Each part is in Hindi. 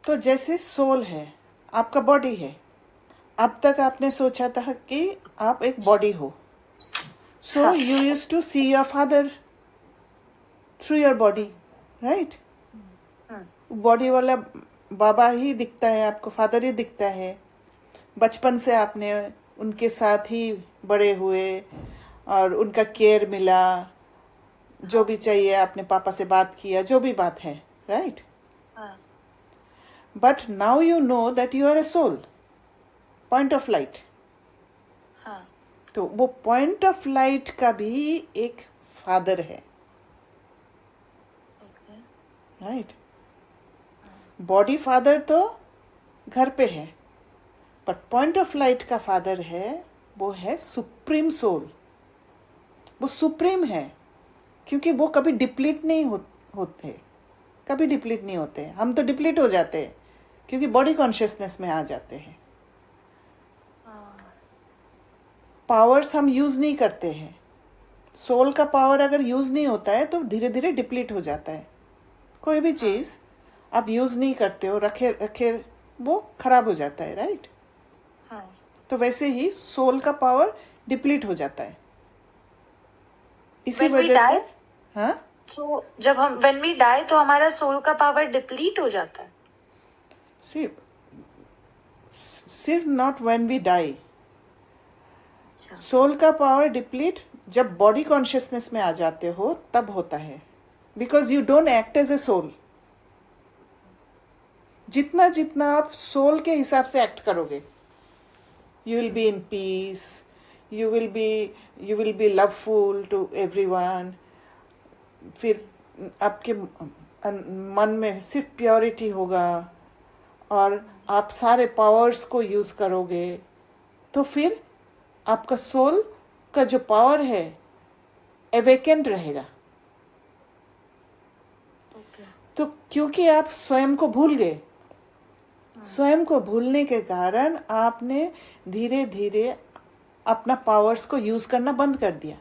तो जैसे सोल है, आपका बॉडी है, अब तक आपने सोचा था कि आप एक बॉडी हो. सो हाँ. You use to see your father through your body, right? Body वाला बाबा ही दिखता है आपको, फादर ही दिखता है. बचपन से आपने उनके साथ ही बड़े हुए और उनका केयर मिला, जो भी चाहिए आपने पापा से बात किया, जो भी बात है, राइट? हाँ. But now you know that you are a soul, point of light. हाँ. तो वो पॉइंट ऑफ लाइट का भी एक फादर है, ओके. राइट? बॉडी फादर तो घर पे है, बट पॉइंट ऑफ लाइट का फादर है, वो है सुप्रीम सोल. वो सुप्रीम है क्योंकि वो कभी डिप्लीट नहीं होते, कभी डिप्लीट नहीं होते. हम तो डिप्लीट हो जाते हैं क्योंकि बॉडी कॉन्शियसनेस में आ जाते हैं. पावर्स हम यूज़ नहीं करते हैं. सोल का पावर अगर यूज़ नहीं होता है तो धीरे धीरे डिप्लीट हो जाता है. कोई भी चीज़ आप यूज़ नहीं करते हो, रखे रखे वो खराब हो जाता है, राइट? हाँ. तो वैसे ही सोल का पावर डिप्लीट हो जाता है. इसी When we वजह से die? हाँ, So जब हम when we die तो हमारा सोल का पावर डिप्लीट हो जाता है. सिर्फ सिर्फ not when we die. Soul का पावर डिप्लीट जब बॉडी कॉन्शियसनेस में आ जाते हो तब होता है, because you don't act as a soul. जितना जितना आप सोल के हिसाब से एक्ट करोगे, you will be in peace, you will be loveful to everyone. फिर आपके मन में सिर्फ प्योरिटी होगा और आप सारे पावर्स को यूज़ करोगे, तो फिर आपका सोल का जो पावर है एवेकेंड रहेगा. ओके. तो क्योंकि आप स्वयं को भूल गए, स्वयं को भूलने के कारण आपने धीरे धीरे अपना पावर्स को यूज़ करना बंद कर दिया.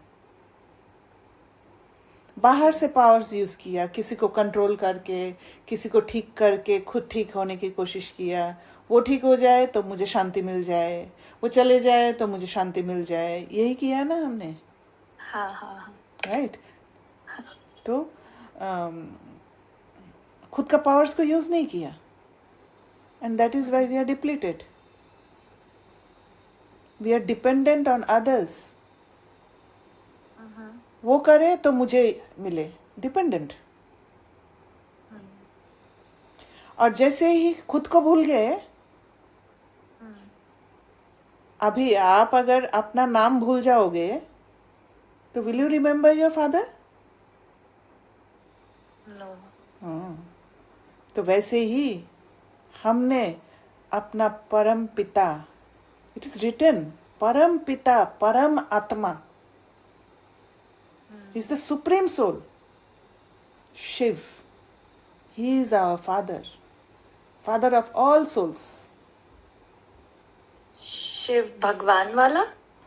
बाहर से पावर्स यूज़ किया, किसी को कंट्रोल करके, किसी को ठीक करके खुद ठीक होने की कोशिश किया. वो ठीक हो जाए तो मुझे शांति मिल जाए, वो चले जाए तो मुझे शांति मिल जाए. यही किया ना हमने, हाँ. हाँ. हाँ. राइट? तो खुद का पावर्स को यूज़ नहीं किया, and that is why we are depleted. We are dependent on others. वो करे तो मुझे मिले, डिपेंडेंट. और जैसे ही खुद को भूल गए, अभी आप अगर अपना नाम भूल जाओगे तो will you remember your father? No. तो वैसे ही हमने अपना परम पिता, इट इज रिटन, परम पिता, परम आत्मा is the supreme soul, Shiv. He is our father, father of all souls. Shiv भगवान वाला.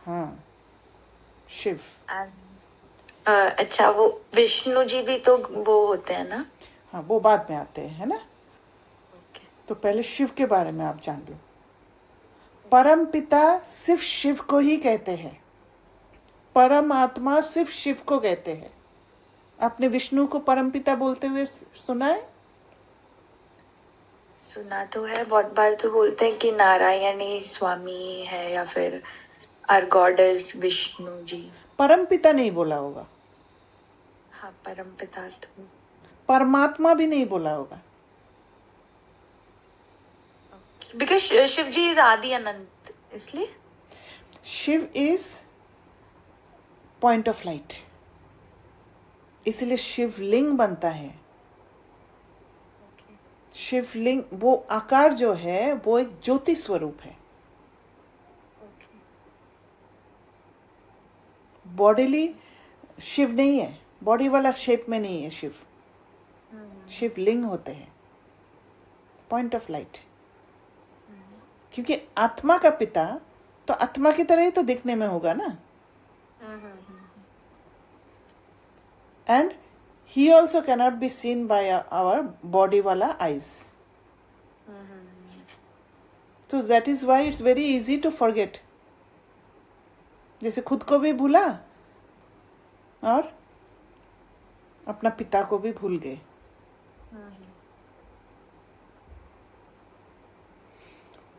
हाँ, शिव. अच्छा, वो विष्णु जी भी तो वो होते हैं ना. हाँ, वो बाद में आते हैं, है ना? ओके. तो पहले शिव के बारे में आप जान लो. परम पिता सिर्फ शिव को ही कहते हैं, परम आत्मा सिर्फ शिव को कहते हैं. आपने विष्णु को परम पिता बोलते हुए सुना है? सुना तो है, बहुत बार तो बोलते हैं कि नारायणी स्वामी है या फिर are God is Vishnu ji. परम पिता नहीं बोला होगा, हाँ, परम पिता तो. परमात्मा भी नहीं बोला होगा. बिकॉज शिव जी इज आदि अनंत, इसलिए. Shiv is point of light, इसलिए शिवलिंग बनता है. शिवलिंग, वो आकार जो है वो एक ज्योति स्वरूप है. बॉडीली शिव नहीं है, बॉडी वाला शेप में नहीं है शिव. शिवलिंग होते हैं, पॉइंट ऑफ लाइट. क्योंकि आत्मा का पिता तो आत्मा की तरह ही तो दिखने में होगा ना. And he also cannot be seen by our body wala eyes. तो that is why it's very easy to forget. जैसे खुद को भी भूला और अपना पिता को भी भूल गए.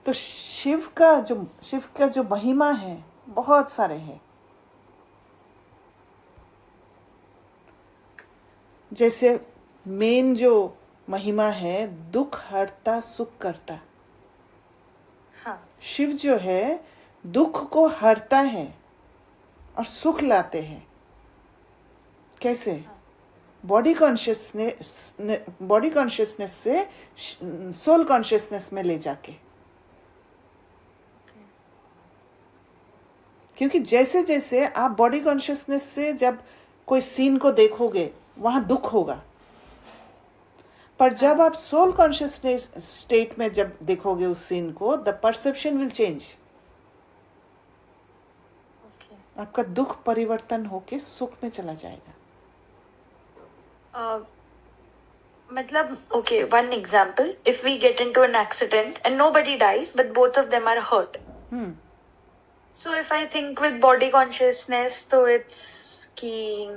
तो शिव का जो महिमा है बहुत सारे हैं. जैसे मेन जो महिमा है, दुख हरता सुख करता. हाँ. शिव जो है दुख को हरता है और सुख लाते हैं. कैसे? बॉडी कॉन्शियसनेस से सोल कॉन्शियसनेस में ले जाके. क्योंकि जैसे जैसे आप बॉडी कॉन्शियसनेस से जब कोई सीन को देखोगे वहां दुख होगा, पर जब आप सोल कॉन्शियसनेस स्टेट में जब देखोगे उस सीन को, द परसेप्शन विल चेंज. आपका दुख परिवर्तन होके सुख में चला जाएगा. मतलब, okay, one example. If we get into an accident and nobody dies, but both of them are hurt. So if I think with body consciousness, so it's ki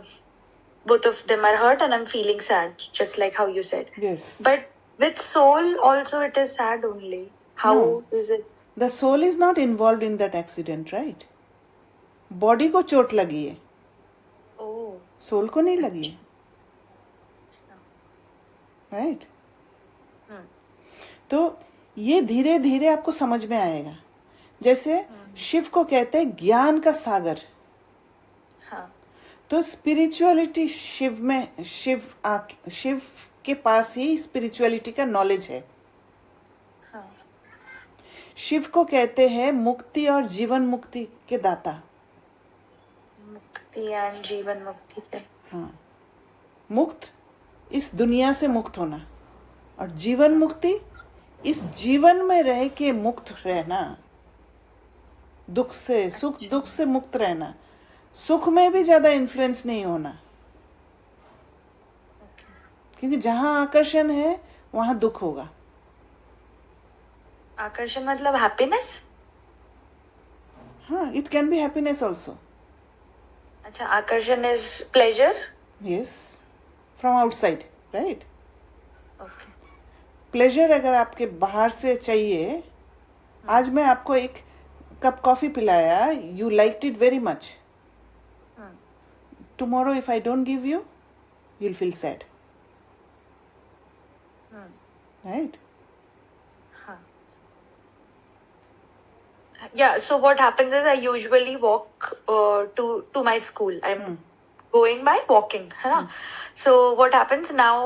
both of them are hurt and I'm feeling sad, just like how you said. Yes. But with soul also it is sad only. How is it? The soul is not involved in that accident, right? Body को चोट लगी है, सोल को नहीं लगी है. राइट? तो ये धीरे धीरे आपको समझ में आएगा. जैसे शिव को कहते हैं ज्ञान का सागर. तो स्पिरिचुअलिटी शिव के पास ही स्पिरिचुअलिटी का नॉलेज है. शिव को कहते हैं मुक्ति और जीवन मुक्ति के दाता. मुक्ति एंड जीवन मुक्ति के. हाँ, मुक्त इस दुनिया से मुक्त होना, और जीवन मुक्ति इस जीवन में रह के मुक्त रहना. दुख से मुक्त रहना. सुख में भी ज्यादा इन्फ्लुएंस नहीं होना, क्योंकि जहां आकर्षण है वहां दुख होगा. आकर्षण मतलब हैप्पीनेस? हाँ, it can be happiness also. अच्छा, आकर्षण is pleasure? Yes, from outside, right? Okay. Pleasure अगर आपके बाहर से चाहिए, आज मैं आपको एक कप कॉफी पिलाया, you liked it very much. Tomorrow if I don't give you, you'll feel sad. Right? Yeah, so what happens is I usually walk to my school. I'm going by walking, है ना? So what happens now,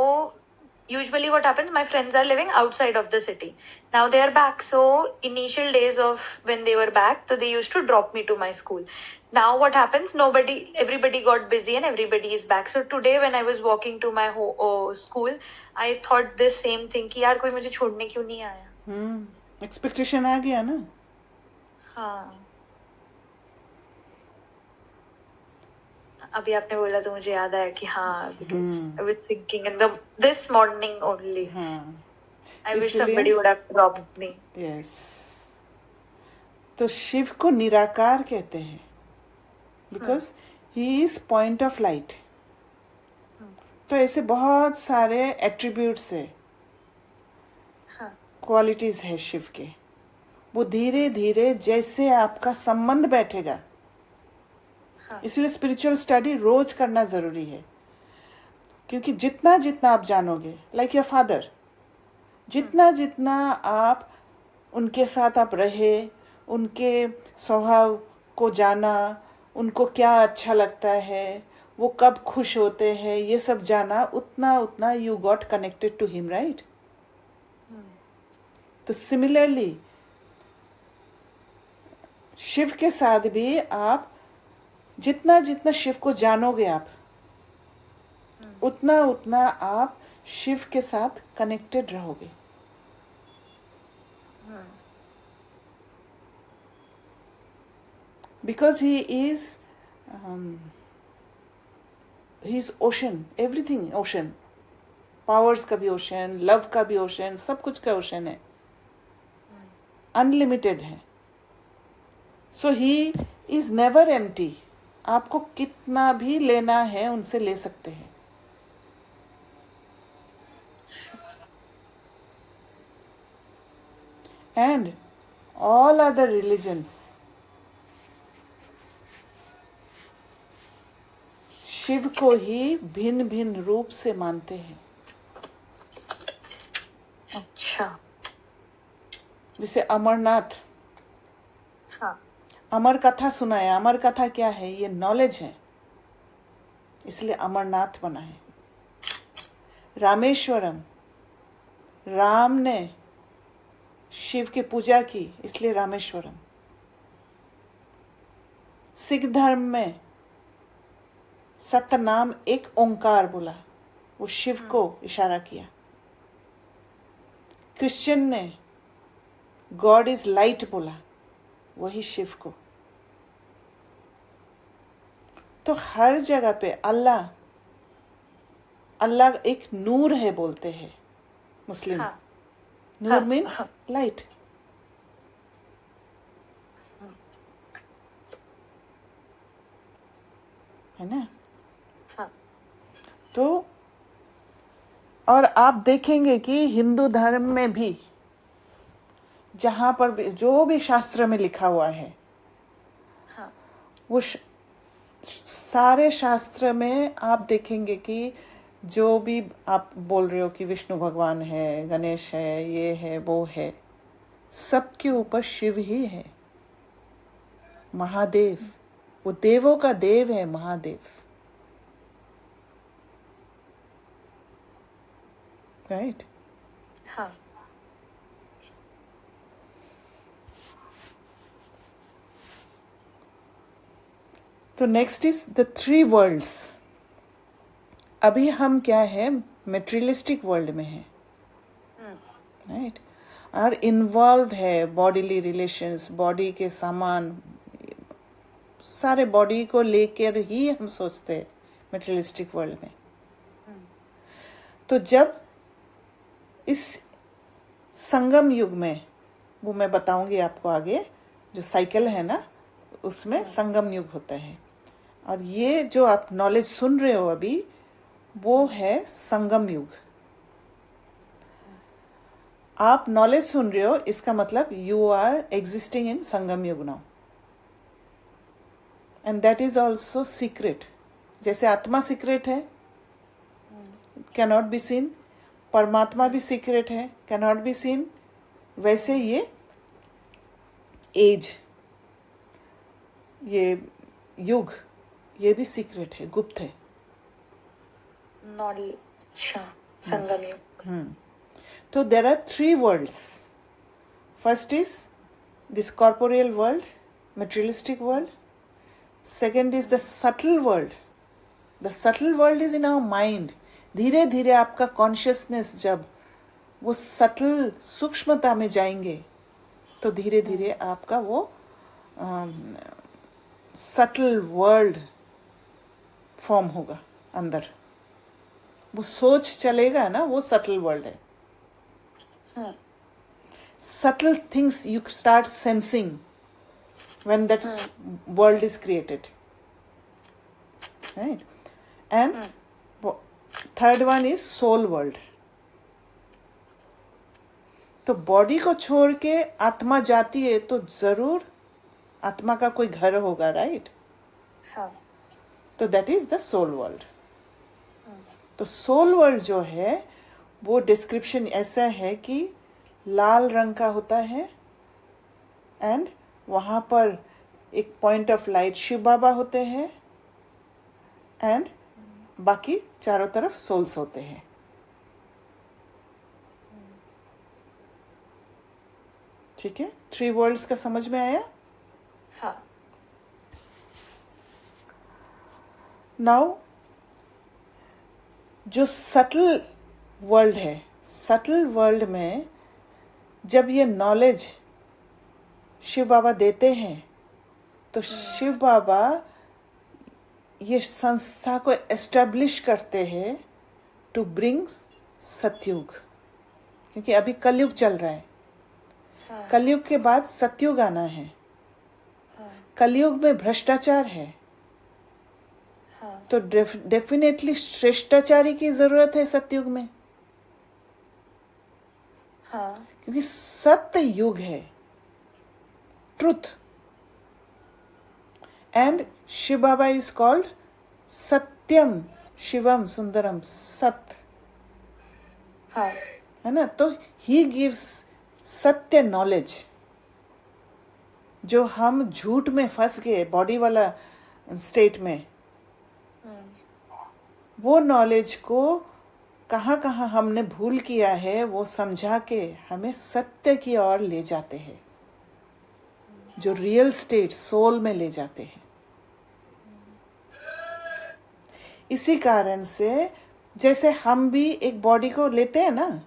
usually what happens, my friends are living outside of the city. Now they are back. So initial days of when they were back, so they used to drop me to my school. Now what happens, everybody got busy and everybody is back. So today when I was walking to my school, I thought this same thing कि यार कोई मुझे छोड़ने क्यों नहीं आया. एक्सपेक्टेशन आ गया ना. हाँ, अभी आपने बोला तो मुझे याद आया कि हाँ, because I was thinking in this morning only. I wish somebody would have dropped me. Yes. तो शिव को निराकार कहते हैं, because he is point of light. तो ऐसे बहुत सारे एट्रीब्यूट्स है, क्वालिटीज है शिव के. वो धीरे धीरे जैसे आपका संबंध बैठेगा, इसलिए स्पिरिचुअल स्टडी रोज करना जरूरी है. क्योंकि जितना जितना आप जानोगे, लाइक योर फादर, जितना जितना आप उनके साथ आप रहे, उनके स्वभाव को जाना, उनको क्या अच्छा लगता है, वो कब खुश होते हैं, ये सब जाना, उतना उतना you got connected to him, right? तो सिमिलरली शिव के साथ भी आप जितना जितना शिव को जानोगे आप, उतना उतना आप शिव के साथ कनेक्टेड रहोगे. Because he is he's ocean, everything ocean. Powers का भी ocean, love का भी ocean, सब कुछ का ocean है. अनलिमिटेड हैं. So he is never empty. आपको कितना भी लेना है उनसे ले सकते हैं. And all other religions Shiv को ही भिन्न भिन्न रूप से मानते हैं. अच्छा. जैसे अमरनाथ, हाँ. अमर कथा सुना है. अमर कथा क्या है? ये नॉलेज है, इसलिए अमरनाथ बना है. रामेश्वरम, राम ने शिव की पूजा की, इसलिए रामेश्वरम. सिख धर्म में सतनाम एक ओंकार बोला, वो शिव को इशारा किया. क्रिश्चियन ने गॉड इज लाइट बोला, वही शिव को. तो हर जगह पे अल्लाह, अल्लाह एक नूर है बोलते हैं मुस्लिम. हाँ. नूर मीन्स लाइट. है ना? हाँ. तो और आप देखेंगे कि हिंदू धर्म में भी जहाँ पर भी जो भी शास्त्र में लिखा हुआ है, हाँ. वो सारे शास्त्र में आप देखेंगे कि जो भी आप बोल रहे हो कि विष्णु भगवान है, गणेश है, ये है, वो है, सबके ऊपर शिव ही है. महादेव, वो देवों का देव है महादेव. राइट? हाँ. तो नेक्स्ट इज द 3 वर्ल्ड्स. अभी हम क्या है, मेटेरियलिस्टिक वर्ल्ड में है. राइट? और इन्वॉल्व है बॉडीली रिलेशंस, बॉडी के सामान, सारे बॉडी को लेकर ही हम सोचते हैं मेटेरियलिस्टिक वर्ल्ड में. तो जब इस संगम युग में, वो मैं बताऊंगी आपको आगे, जो साइकिल है ना, उसमें संगम युग होता है. और ये जो आप नॉलेज सुन रहे हो अभी, वो है संगम युग. आप नॉलेज सुन रहे हो, इसका मतलब यू आर एग्जिस्टिंग इन संगम युग now. And that is also secret. जैसे आत्मा सीक्रेट है, कैनॉट बी सीन. परमात्मा भी सीक्रेट है, कैनॉट बी सीन. वैसे ये एज, ये युग, ये भी सीक्रेट है, गुप्त है. नॉलेज. संगम युग. तो there are 3 worlds. First is this corporeal world, materialistic world. Second is the subtle world. The subtle world is in our mind. धीरे धीरे आपका कॉन्शियसनेस जब वो सटल सूक्ष्मता में जाएंगे, तो धीरे धीरे आपका वो सटल वर्ल्ड फॉर्म होगा अंदर. वो सोच चलेगा ना, वो सटल वर्ल्ड है. Subtle things you start sensing when that world is created. Right? And third one is soul world. तो बॉडी को छोड़ के आत्मा जाती है, तो जरूर आत्मा का कोई घर होगा. राइट? हाँ. तो that is the soul world. तो सोल वर्ल्ड जो है, वो डिस्क्रिप्शन ऐसा है कि लाल रंग का होता है, एंड वहाँ पर एक पॉइंट ऑफ लाइट शिव बाबा होते हैं, एंड बाकी चारों तरफ सोल्स होते हैं. ठीक है? 3 वर्ल्ड्स का समझ में आया? हाँ. नाउ जो सटल वर्ल्ड है, सटल वर्ल्ड में जब ये नॉलेज शिव बाबा देते हैं, तो शिव बाबा ये संस्था को एस्टेब्लिश करते हैं टू ब्रिंग सतयुग. क्योंकि अभी कलयुग चल रहा है. हाँ, कलयुग के बाद सतयुग आना है। हाँ, कलयुग में भ्रष्टाचार है, हाँ, तो डेफिनेटली श्रेष्ठाचारी की जरूरत है सतयुग में, हाँ, क्योंकि सत्य युग है, truth. And Shiv Baba is called Satyam Shivam Sundaram, सत्य हाँ, है ना। तो ही गिव्स सत्य नॉलेज। जो हम झूठ में फंस गए बॉडी वाला स्टेट में, वो नॉलेज को कहाँ कहाँ हमने भूल किया है वो समझा के हमें सत्य की ओर ले जाते हैं, जो रियल स्टेट सोल में ले जाते हैं। इसी कारण से जैसे हम भी एक बॉडी को लेते हैं ना,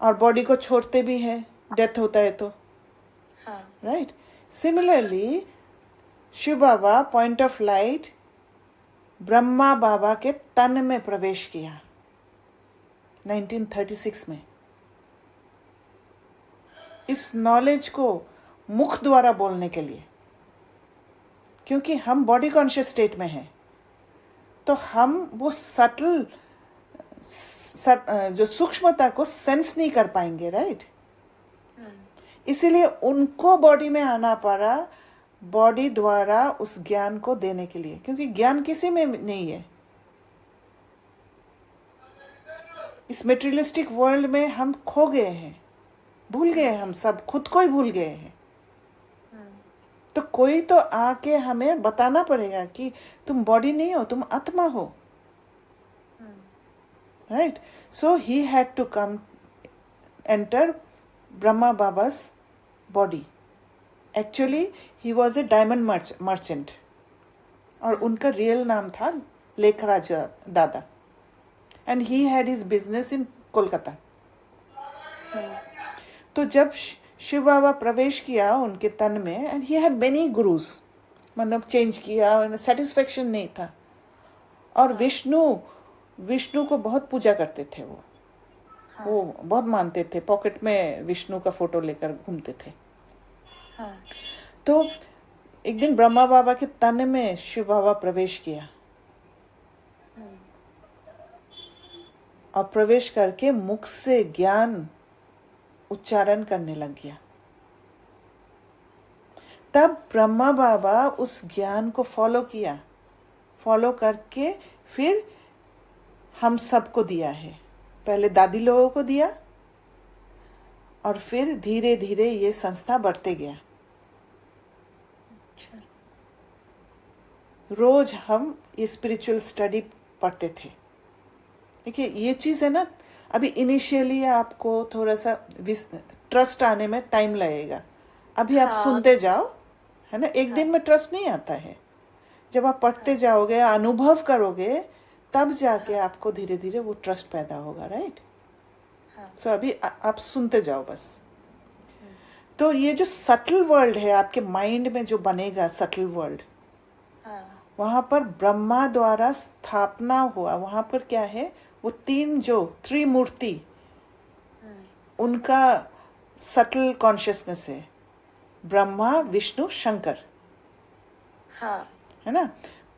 और बॉडी को छोड़ते भी हैं, डेथ होता है तो, हाँ, right. Similarly Shiv Baba point of light Brahma Baba के तन में प्रवेश किया 1936 में। इस नॉलेज को मुख द्वारा बोलने के लिए, क्योंकि हम बॉडी कॉन्शियस स्टेट में हैं, तो हम वो सटल जो सूक्ष्मता को सेंस नहीं कर पाएंगे, राइट। इसीलिए उनको बॉडी में आना पड़ा, बॉडी द्वारा उस ज्ञान को देने के लिए, क्योंकि ज्ञान किसी में नहीं है। इस मेटेरियलिस्टिक वर्ल्ड में हम खो गए हैं, भूल गए, हम सब खुद को ही भूल गए हैं। तो कोई तो आके हमें बताना पड़ेगा कि तुम बॉडी नहीं हो, तुम आत्मा हो, right. So he had to come enter Brahma Baba's body. Actually, he was a diamond merchant. और उनका रियल नाम था लेखराज दादा, and he had his business in Kolkata. तो जब शिव बाबा प्रवेश किया उनके तन में, and he had many gurus, मतलब चेंज किया, सेटिस्फेक्शन नहीं था। और विष्णु को बहुत पूजा करते थे वो बहुत मानते थे, पॉकेट में विष्णु का फोटो लेकर घूमते थे। तो एक दिन ब्रह्मा बाबा के तन में शिव बाबा प्रवेश किया, और प्रवेश करके मुख से ज्ञान उच्चारण करने लग गया। तब ब्रह्मा बाबा उस ज्ञान को फॉलो करके फिर हम सबको दिया है। पहले दादी लोगों को दिया, और फिर धीरे धीरे ये संस्था बढ़ते गया। रोज हम ये स्पिरिचुअल स्टडी पढ़ते थे। देखिए ये चीज़ है ना, अभी इनिशियली आपको थोड़ा सा ट्रस्ट आने में टाइम लगेगा। अभी आप सुनते जाओ, है ना, एक दिन में ट्रस्ट नहीं आता है। जब आप पढ़ते जाओगे, अनुभव करोगे, तब जाके आपको धीरे धीरे वो ट्रस्ट पैदा होगा, राइट। सो अभी आप सुनते जाओ बस। तो ये जो सटल वर्ल्ड है आपके माइंड में जो बनेगा, सटल वर्ल्ड, वहाँ पर ब्रह्मा द्वारा स्थापना हुआ। वहाँ पर क्या है, वो त्रिमूर्ति, उनका सटल कॉन्शियसनेस है, ब्रह्मा विष्णु शंकर, है ना।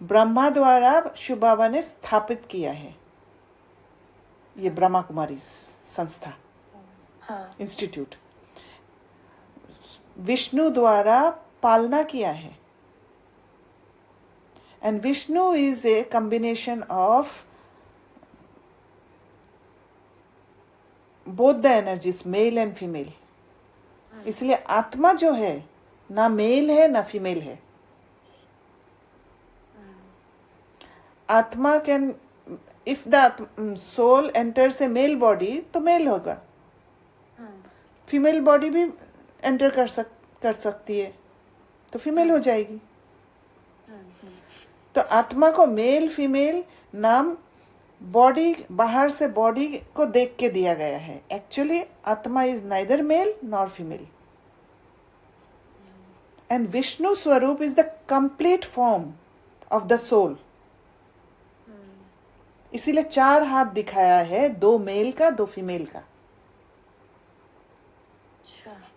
ब्रह्मा द्वारा शिव बाबा ने स्थापित किया है ये ब्रह्मा कुमारी संस्था, इंस्टीट्यूट। विष्णु द्वारा पालना किया है, and Vishnu is a combination of both the energies, male and female. इसलिए आत्मा जो है ना मेल है ना फीमेल है। आत्मा can, if the soul enters a male body तो मेल होगा, फीमेल बॉडी भी एंटर कर सकती है तो फीमेल हो जाएगी। तो आत्मा को मेल फीमेल नाम बॉडी, बाहर से बॉडी को देख के दिया गया है। एक्चुअली आत्मा is neither male nor female, and Vishnu स्वरूप is the complete form of the soul. इसीलिए 4 हाथ दिखाया है, 2 मेल का 2 फीमेल का। अच्छा.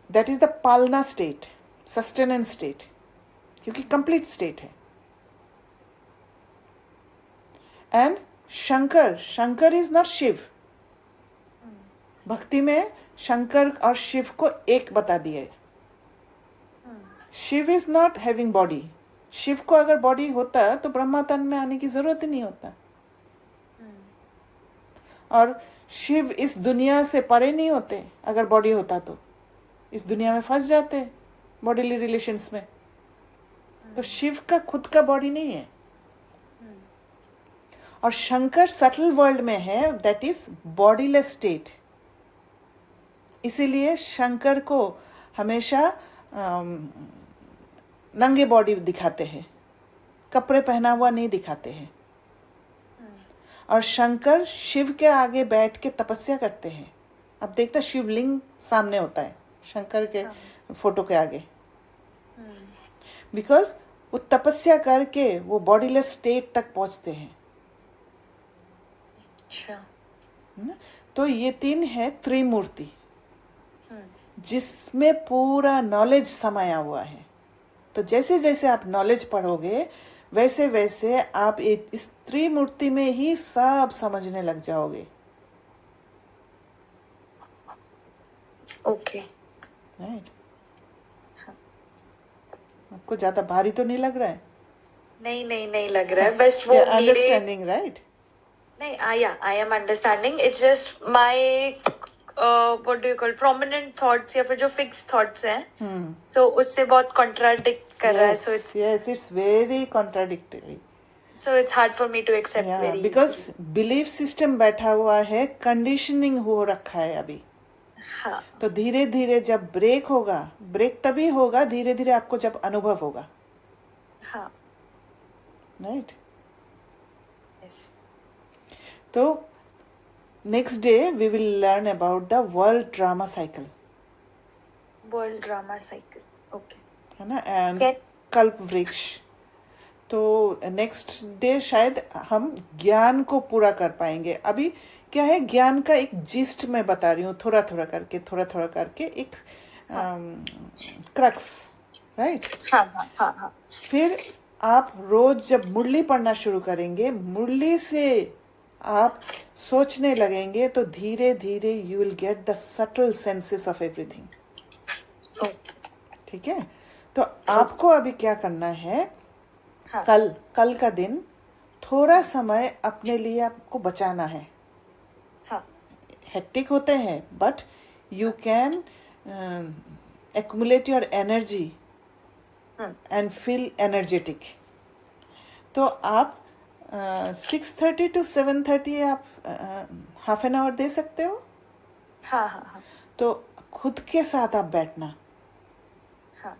दैट इज द पालना स्टेट, सस्टेनेंस स्टेट, क्योंकि कंप्लीट स्टेट है. And Shankar is not Shiv. भक्ति में शंकर और शिव को एक बता दिए. Shiv is not having body. Shiv को अगर बॉडी होता तो ब्रह्मा तन में आने की जरूरत ही नहीं होता. और शिव इस दुनिया से परे नहीं होते. अगर बॉडी होता तो इस दुनिया में फंस जाते बॉडीली रिलेशंस में. तो शिव का खुद का बॉडी नहीं है. और शंकर सटल वर्ल्ड में है, दैट इज बॉडीलेस स्टेट. इसीलिए शंकर को हमेशा नंगे बॉडी दिखाते हैं, कपड़े पहना हुआ नहीं दिखाते हैं. और शंकर शिव के आगे बैठ के तपस्या करते हैं. अब देखते शिवलिंग सामने होता है शंकर के फोटो के आगे, बिकॉज वो तपस्या करके वो बॉडीलेस स्टेट तक पहुंचते हैं. अच्छा. तो ये 3 है त्रिमूर्ति, जिसमें पूरा नॉलेज समाया हुआ है. तो जैसे जैसे आप नॉलेज पढ़ोगे वैसे वैसे आप इस त्रिमूर्ति में ही सब समझने लग जाओगे. ओके. राइट. आपको ज्यादा भारी तो नहीं लग रहा है? नहीं लग रहा है. बस वो अंडरस्टैंडिंग, राइट? नहीं, I am understanding. It's just my what do you call prominent thoughts या फिर जो फिक्स थॉट्स हैं, सो उससे बहुत कॉन्ट्राडिक्ट कर रहा है. So it's very contradictory. So it's hard for me to accept very because belief system बैठा हुआ है, कंडीशनिंग हो रखा है अभी. हाँ. तो धीरे धीरे जब ब्रेक होगा, ब्रेक तभी होगा धीरे धीरे आपको जब अनुभव होगा. हाँ. राइट. यस. तो next day we will learn about the world drama cycle. World drama cycle. Okay. है ना. एंड कल्प वृक्ष. तो नेक्स्ट डे शायद हम ज्ञान को पूरा कर पाएंगे. अभी क्या है, ज्ञान का एक जिस्ट मैं बता रही हूँ, थोड़ा थोड़ा करके एक क्रक्स. राइट. हाँ. फिर आप रोज जब मुरली पढ़ना शुरू करेंगे, मुरली से आप सोचने लगेंगे, तो धीरे धीरे you will get the subtle senses of everything. ठीक है. तो आपको अभी क्या करना है, हाँ. कल का दिन थोड़ा समय अपने लिए आपको बचाना है. हेक्टिक होते हैं, but you can accumulate your energy and feel energetic. तो आप 6:30 to 7:30 आप हाफ एन आवर दे सकते हो. हाँ. तो खुद के साथ आप बैठना. हाँ.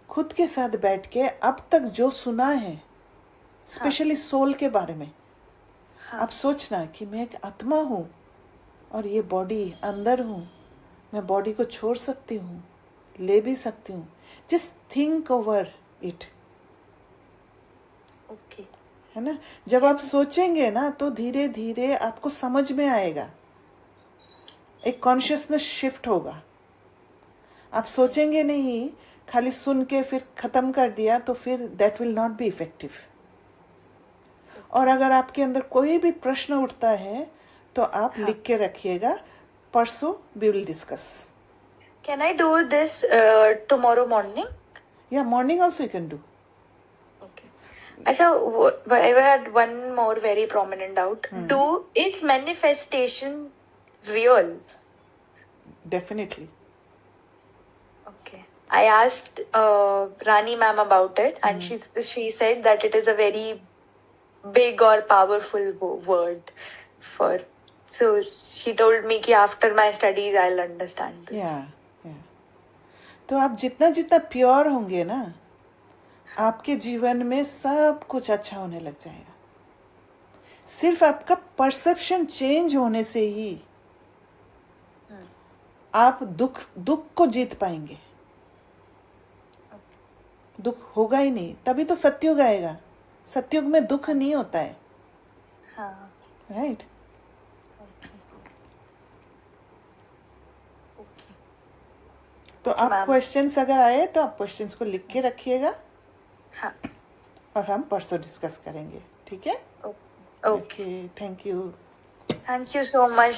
खुद के साथ बैठ के अब तक जो सुना है, स्पेशली सोल के बारे में, आप सोचना कि मैं एक आत्मा हूँ और ये बॉडी अंदर हूँ. मैं बॉडी को छोड़ सकती हूँ, ले भी सकती हूँ. Just think over it. Okay. है ना. जब आप सोचेंगे ना तो धीरे धीरे आपको समझ में आएगा, एक कॉन्शियसनेस शिफ्ट होगा. आप सोचेंगे नहीं, खाली सुन के फिर खत्म कर दिया, तो फिर that will not be effective. और अगर आपके अंदर कोई भी प्रश्न उठता है तो आप लिख के रखिएगा. परसों we will discuss. Can I do this tomorrow morning? या morning also you can do. अच्छा, I had one more very prominent doubt. Is manifestation real? Definitely. Okay. I asked Rani ma'am about it, and she said that it is a very big or powerful word for. So she told me कि after my studies I'll understand this. Yeah. तो आप जितना जितना प्योर होंगे ना, आपके जीवन में सब कुछ अच्छा होने लग जाएगा. सिर्फ आपका परसेप्शन चेंज होने से ही आप दुख को जीत पाएंगे. दुख होगा ही नहीं, तभी तो सत्युग आएगा. सत्युग में दुख नहीं होता है. राइट. ओके तो आप मैम। क्वेश्चंस अगर आए तो आप क्वेश्चंस को लिख के रखिएगा हाँ। और हम परसों डिस्कस करेंगे, ठीक है? Okay okay, thank you. Thank you so much.